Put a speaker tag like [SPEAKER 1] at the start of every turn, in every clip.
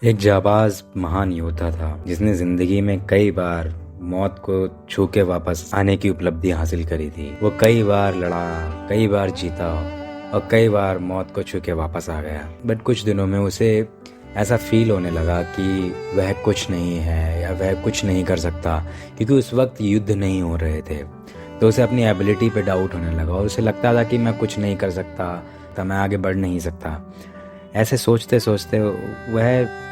[SPEAKER 1] एक जाबाज महान योद्धा था जिसने जिंदगी में कई बार मौत को छू के वापस आने की उपलब्धि हासिल करी थी। वो कई बार लड़ा, कई बार जीता और कई बार मौत को छू के वापस आ गया। बट कुछ दिनों में उसे ऐसा फील होने लगा कि वह कुछ नहीं है या वह कुछ नहीं कर सकता, क्योंकि उस वक्त युद्ध नहीं हो रहे थे। तो उसे अपनी एबिलिटी पे डाउट होने लगा और उसे लगता था कि मैं कुछ नहीं कर सकता, तो मैं आगे बढ़ नहीं सकता। ऐसे सोचते सोचते वह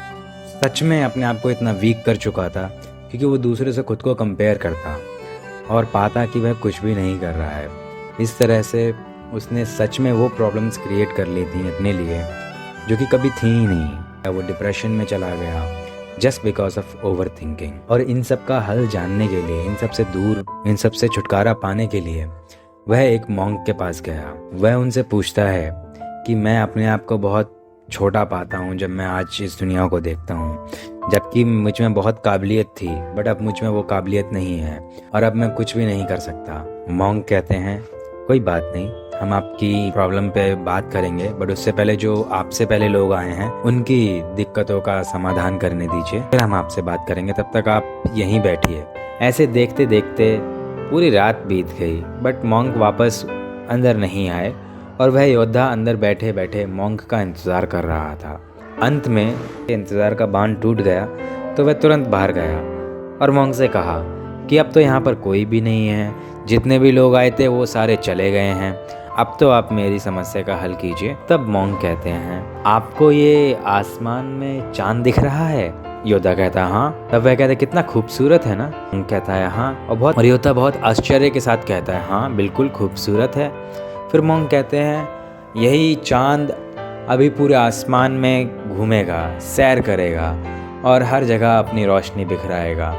[SPEAKER 1] सच में अपने आप को इतना वीक कर चुका था, क्योंकि वो दूसरे से खुद को कंपेयर करता और पाता कि वह कुछ भी नहीं कर रहा है। इस तरह से उसने सच में वो प्रॉब्लम्स क्रिएट कर ली थी अपने लिए जो कि कभी थी ही नहीं। वो डिप्रेशन में चला गया just because of over thinking. और इन सब का हल जानने के लिए, इन सब से दूर, इन सब से छुटकारा पाने के लिए वह एक मॉन्क के पास गया। वह उनसे पूछता है कि मैं अपने आप को बहुत छोटा पाता हूँ जब मैं आज इस दुनिया को देखता हूँ, जबकि मुझ में बहुत काबिलियत थी, बट अब मुझ में वो काबिलियत नहीं है और अब मैं कुछ भी नहीं कर सकता। मॉन्क कहते हैं कोई बात नहीं, हम आपकी प्रॉब्लम पे बात करेंगे, बट उससे पहले जो आपसे पहले लोग आए हैं उनकी दिक्कतों का समाधान करने दीजिए, फिर हम आपसे बात करेंगे। तब तक आप यहीं बैठिए। ऐसे देखते देखते पूरी रात बीत गई, बट मॉन्क वापस अंदर नहीं आए और वह योद्धा अंदर बैठे बैठे मॉन्क का इंतज़ार कर रहा था। अंत में इंतज़ार का बांध टूट गया तो वह तुरंत बाहर गया और मॉन्क से कहा कि अब तो यहाँ पर कोई भी नहीं है, जितने भी लोग आए थे वो सारे चले गए हैं, अब तो आप मेरी समस्या का हल कीजिए। तब मॉन्क कहते हैं आपको ये आसमान में चांद दिख रहा है? योद्धा कहता है हाँ। तब वह कहता है कितना खूबसूरत है ना? मॉन्क कहता है हाँ। और योद्धा बहुत आश्चर्य के साथ कहता है हाँ बिल्कुल खूबसूरत है। फिर मॉन्क कहते हैं यही चांद अभी पूरे आसमान में घूमेगा, सैर करेगा और हर जगह अपनी रोशनी बिखराएगा,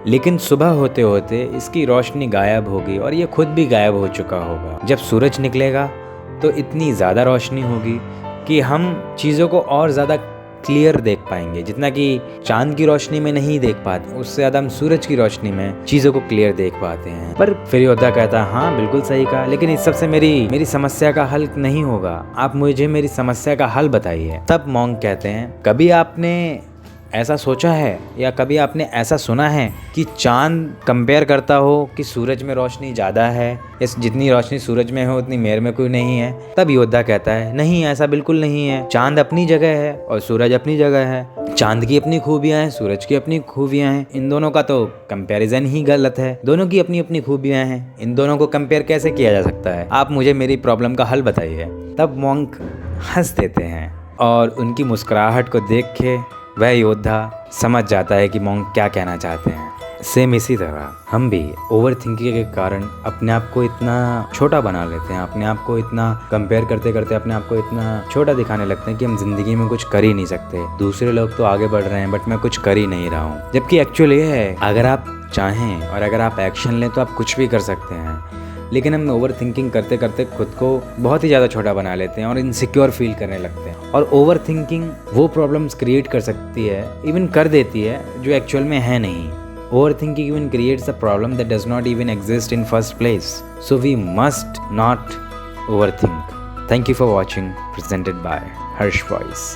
[SPEAKER 1] लेकिन सुबह होते होते इसकी रोशनी गायब होगी और ये खुद भी गायब हो चुका होगा। जब सूरज निकलेगा तो इतनी ज़्यादा रोशनी होगी कि हम चीज़ों को और ज़्यादा क्लियर देख पाएंगे, जितना कि चांद की रोशनी में नहीं देख पाते, उससे ज़्यादा हम सूरज की रोशनी में चीज़ों को क्लियर देख पाते हैं। पर फिर योद्धा कहता है हाँ बिल्कुल सही कहा, लेकिन इस सबसे मेरी समस्या का हल नहीं होगा, आप मुझे मेरी समस्या का हल बताइए। तब मॉन्क कहते हैं कभी आपने ऐसा सोचा है या कभी आपने ऐसा सुना है कि चांद कंपेयर करता हो कि सूरज में रोशनी ज़्यादा है, इस जितनी रोशनी सूरज में हो उतनी मेरे में कोई नहीं है? तब योद्धा कहता है नहीं, ऐसा बिल्कुल नहीं है, चांद अपनी जगह है और सूरज अपनी जगह है। चांद की अपनी खूबियां हैं, सूरज की अपनी खूबियां हैं, इन दोनों का तो कंपैरिजन ही गलत है। दोनों की अपनी अपनी खूबियां हैं, इन दोनों को कंपेयर कैसे किया जा सकता है? आप मुझे मेरी प्रॉब्लम का हल बताइए। तब मॉन्क हंस देते हैं और उनकी मुस्कुराहट को देख के वह योद्धा समझ जाता है कि मॉन्क क्या कहना चाहते हैं। सेम इसी तरह हम भी ओवर थिंकिंग के कारण अपने आप को इतना छोटा बना लेते हैं, अपने आप को इतना कंपेयर करते करते अपने आप को इतना छोटा दिखाने लगते हैं कि हम जिंदगी में कुछ कर ही नहीं सकते। दूसरे लोग तो आगे बढ़ रहे हैं बट मैं कुछ कर ही नहीं रहा हूँ। जबकि एक्चुअली ये है, अगर आप चाहें और अगर आप एक्शन लें तो आप कुछ भी कर सकते हैं, लेकिन हम ओवर थिंकिंग करते करते खुद को बहुत ही ज़्यादा छोटा बना लेते हैं और इनसिक्योर फील करने लगते हैं। और ओवर थिंकिंग वो प्रॉब्लम्स क्रिएट कर सकती है, इवन कर देती है, जो एक्चुअल में है नहीं। Over thinking even creates a problem that does not even exist in first place, so we must not over think. Thank you for watching, presented by Harsh voice.